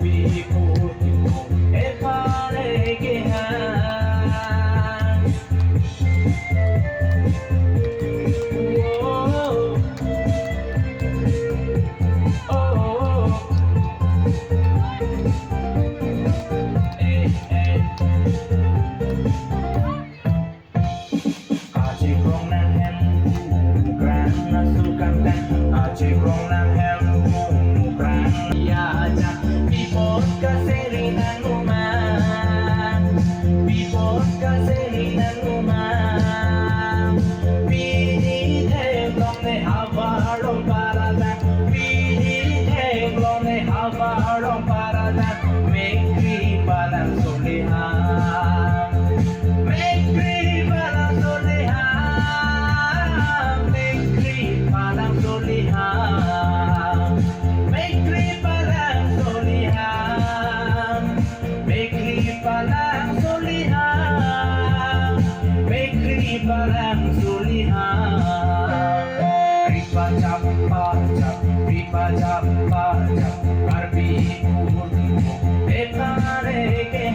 Garbi ultimo e pare che oh, oh, Aji krong nan hem gran nasukan dan Aji krong nan hem gran ya aja bipot kaserinan uman bipot kaserinan uman pini teglong ne havarong paradan pini teglong ne havarong paradan mekri balang solihan mekri balang solihan mekri balang solihan mekri balang solihan mekri balang solihan mekri balang solihan ripa japa jap ripa japa jap garbi ultimo e pare che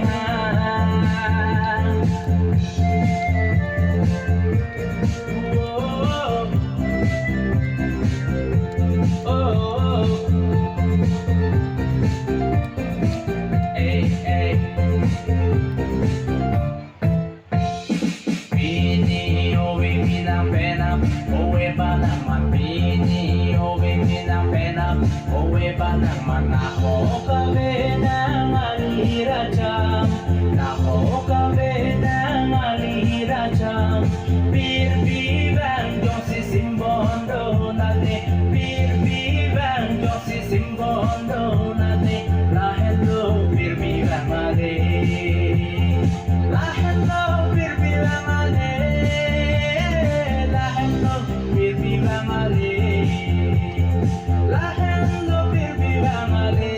Bini owe minang penam owe banang man bini owe minang penam owe banang man nako kabe nang alirajam nako kabe nang alirajam bir bibang josi simbondo nade bir bibang josi simbondo nade la hello bir bibang made la hello bir bibang made la hello bir bibang made la hello bir bibang made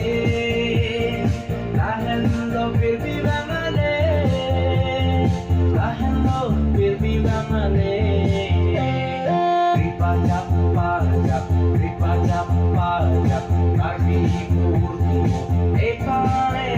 la hello bir bibang made la hello bir bibang made ripa japa jap ripa japa jap garbi ultimo e pare